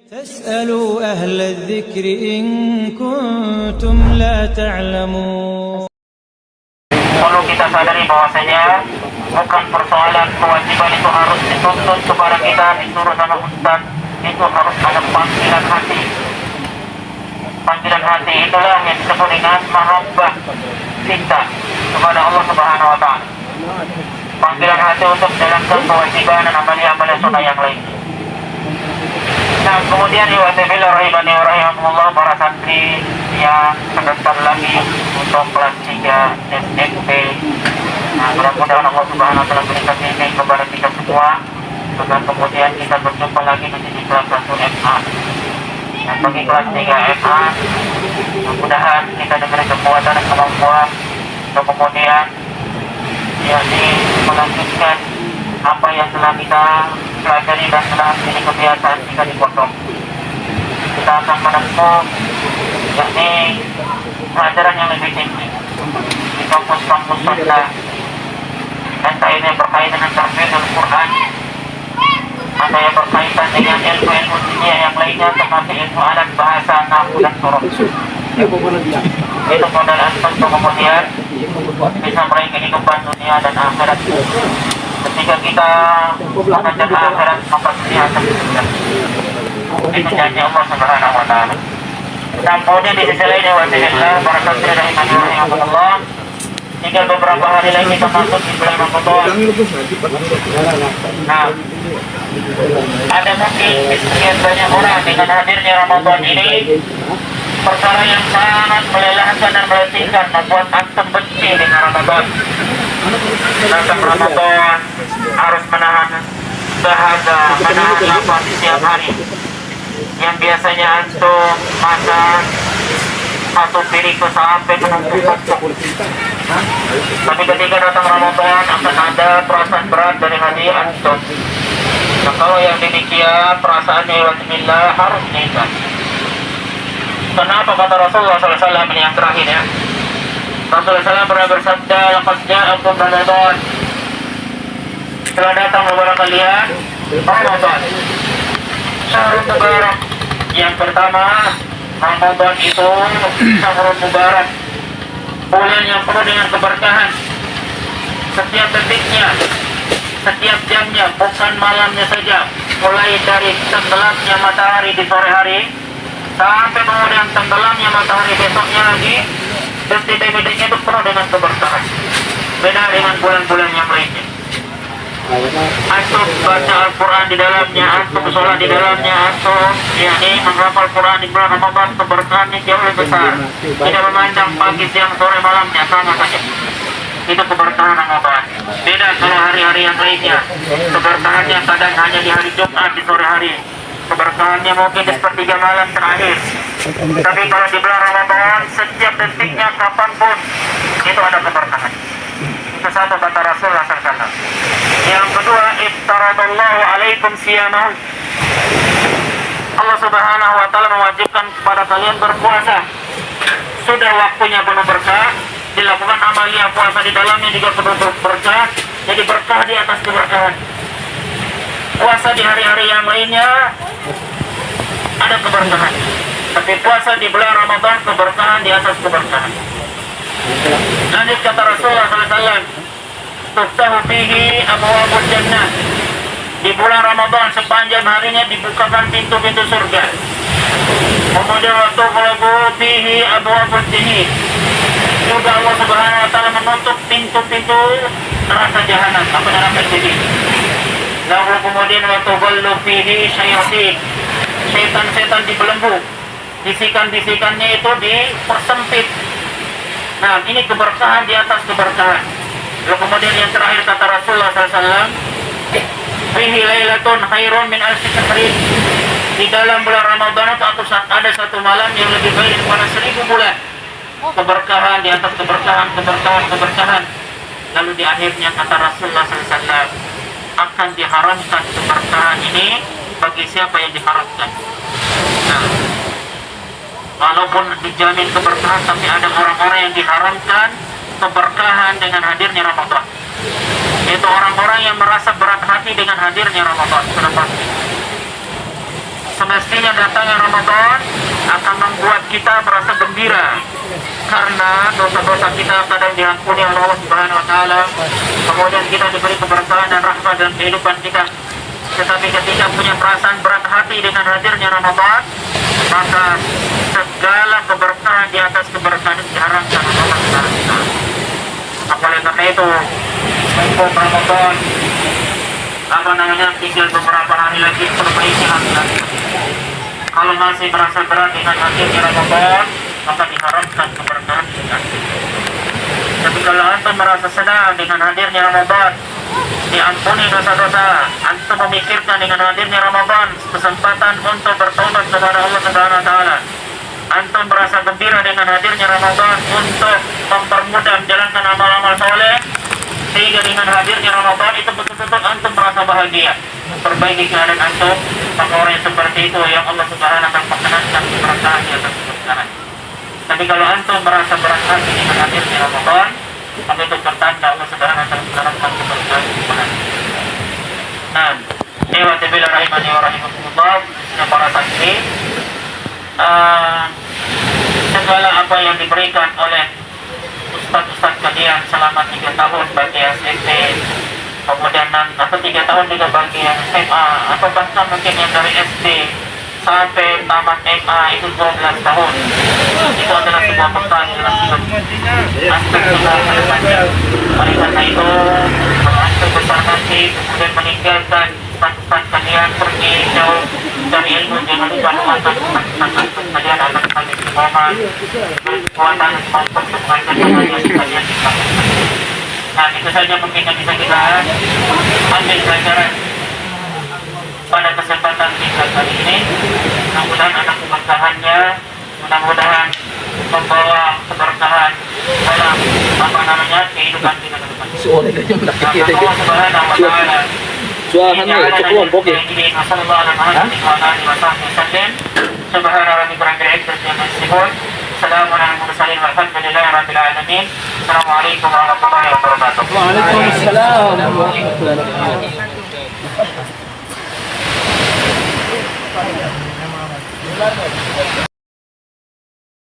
فاسألوا أهل الذكر إن كنتم لا تعلمون. Perlu kita sadari bahwasanya bukan persoalan kewajiban itu harus dituntut kepada kita, disuruh sama ustaz, itu harus ada panggilan hati. Panggilan hati itulah yang disebut dengan mahabbah, cinta kepada Allah Subhanahu wa Ta'ala. Panggilan hati untuk menjalankan kewajiban dan amalia-amalia sunnah yang lain. Nah, kemudian iwatibillah rahimani wa rahimahullah, para santri yang sebentar lagi untuk kelas 3 SMP. Nah, mudah-mudahan Allah Subhanahu wa Ta'ala berikan ini kepada kita semua. Dan kemudian kita berjumpa lagi di kelas 1 MA. Dan bagi kelas 3 MA, mudah-mudahan kita diberi kekuatan dan kemampuan untuk kemudian yakni melanjutkan apa yang telah kita pelajari dan telah menjadi kebiasaan kita dipotong. Kita akan menempuh yakni pelajaran yang lebih tinggi di kampus-kampus sunnah, dan ini berkaitan dengan tafsir Al-Quran, ada yang berkaitan dengan ilmu-ilmu dunia yang lainnya seperti ilmu alat bahasa, nahwu dan surah. Itu modal antum untuk kemudian bisa meraih kehidupan dunia dan akhirat. Ketika kita mengejar akhirat, maka dunia akan berjalan. Itu janji Allah Subhanahu wa Ta'ala. Dan kemudian di sisi lain, wasilillah, para santri rahimahullah, tinggal beberapa hari lagi kita masuk di bulan Ramadan. Nah, ada mungkin sekian banyak orang dengan hadirnya Ramadan ini, perkara yang sangat melelahkan dan meletihkan, membuat antum benci dengan Ramadan. Datang Ramadan harus menahan dahaga, menahan lapar setiap hari. Yang biasanya antum makan satu piring itu sampai menumpuk-numpuk. Tapi ketika datang Ramadan akan ada perasaan berat dari hati antum. Nah, kalau yang demikian perasaannya walhamdulillah harus diikat. Kenapa kata Rasulullah SAW yang terakhir ya? Rasulullah SAW pernah bersabda, "Laqad ja'akum Ramadan." Telah datang kepada kalian Ramadan, syahrul mubarak. Yang pertama, Ramadan itu syahrul mubarak, bulan yang penuh dengan keberkahan. Setiap detiknya, setiap jamnya, bukan malamnya saja, mulai dari tenggelamnya matahari di sore hari sampai kemudian tenggelamnya matahari besoknya lagi, detik-detiknya itu penuh dengan keberkahan. Beda dengan bulan-bulan yang lainnya. Antum baca Al-Quran di dalamnya, antum sholat di dalamnya, antum yakni menghafal Quran di bulan Ramadan, keberkahannya jauh lebih besar. Tidak memandang pagi, siang, sore, malamnya, sama saja. Itu keberkahan Ramadan. Beda kalau hari-hari yang lainnya, keberkahannya kadang hanya di hari Jumat di sore hari, keberkahannya mungkin di sepertiga malam terakhir. Tapi kalau di bulan Ramadan, setiap detiknya kapanpun itu ada keberkahan. Itu satu kata Rasulullah SAW. Yang kedua, iftaradallahu alaikum siyamahu. Allah Subhanahu wa Ta'ala mewajibkan kepada kalian berpuasa. Sudah waktunya penuh berkah, dilakukan amalia puasa di dalamnya juga penuh berkah, jadi berkah di atas keberkahan. Puasa di hari-hari yang lainnya ada keberkahan, tapi puasa di bulan Ramadan keberkahan di atas keberkahan. Lanjut kata Rasulullah SAW, tuftahu fihi abwaabul jannah. Di bulan Ramadan sepanjang harinya dibukakan pintu-pintu surga. Kemudian waktu tughlaqu fihi abwaabul jahim. Juga Allah Subhanahu wa Ta'ala menutup pintu-pintu neraka jahanam atau neraka jahim. Lalu kemudian waktu tughallu fihi syayatin. Setan-setan dibelenggu. Bisikan-bisikannya itu dipersempit. Nah, ini keberkahan di atas keberkahan. Lalu kemudian yang terakhir kata Rasulullah SAW, fihi lailatun khairun min alfi syahrin. Di dalam bulan Ramadan itu ada satu malam yang lebih baik daripada 1000 bulan. Keberkahan di atas keberkahan, keberkahan, keberkahan. Lalu di akhirnya kata Rasulullah SAW, akan diharamkan keberkahan ini bagi siapa yang diharapkan. Nah, walaupun dijamin keberkahan, tapi ada orang-orang yang diharamkan keberkahan dengan hadirnya Ramadan. Itu orang-orang yang merasa berat hati dengan hadirnya Ramadan. Semestinya artinya datangnya Ramadan akan membuat kita merasa gembira karena dosa-dosa kita kadang diampuni oleh Allah Subhanahu wa taala. Kemudian kita diberi keberkahan dan rahmat dalam kehidupan kita. Tetapi ketika punya perasaan berat hati dengan hadirnya Ramadan, maka segala keberkahan di atas keberkahan diharamkan oleh Allah Subhanahu wa taala. Apalagi karena itu, mumpung Ramadan tinggal beberapa hari lagi, perbaiki hati. Kalau masih merasa berat dengan hadirnya Ramadan, maka diharapkan keberkahan kita. Tapi kalau antum merasa senang dengan hadirnya Ramadan, diampuni dosa-dosa, antum memikirkan dengan hadirnya Ramadan kesempatan untuk bertobat kepada Allah Subhanahu wa taala. Antum merasa gembira dengan hadirnya Ramadan untuk mempermudah menjalankan amal-amal soleh, sehingga dengan hadirnya Ramadan itu betul-betul antum merasa bahagia. Perbaiki keadaan antum, maka orang yang seperti itu yang Allah Subhanahu wa taala perkenankan keberkahan di atas keberkahan. Tapi kalau antum merasa berat hati dengan hadirnya Ramadan, maka itu pertanda Allah Subhanahu wa taala menanamkan keberkahan. Nah, lewat bila rahimani wa rahimakumullah, para saksi, segala apa yang diberikan oleh ustaz-ustaz kalian selama 3 tahun bagi yang SMP, kemudian atau 3 tahun juga bagi yang SMA, atau bahkan mungkin yang dari SD sampai tamat MA itu 12 tahun, itu adalah sebuah bekal dalam hidup aspek kehidupan. Oleh karena itu, mengatur besar hati, kemudian meninggalkan ustaz-ustaz kalian pergi jauh dari ilmu, jangan lupa doakan ustaz-ustaz kalian akan kalian istiqomah, kekuatan mampu untuk mengajarkan kalian. Nah, itu saja mungkin yang bisa kita ambil pelajaran pada kesempatan kita kali ini. Mudah-mudahan ada keberkahannya, mudah-mudahan membawa keberkahan dalam kehidupan kita ke depan. Allah Subhanahu wa taala Suahannya cukup pokok. Assalamualaikum warahmatullahi wabarakatuh. Waalaikumsalam warahmatullahi wabarakatuh.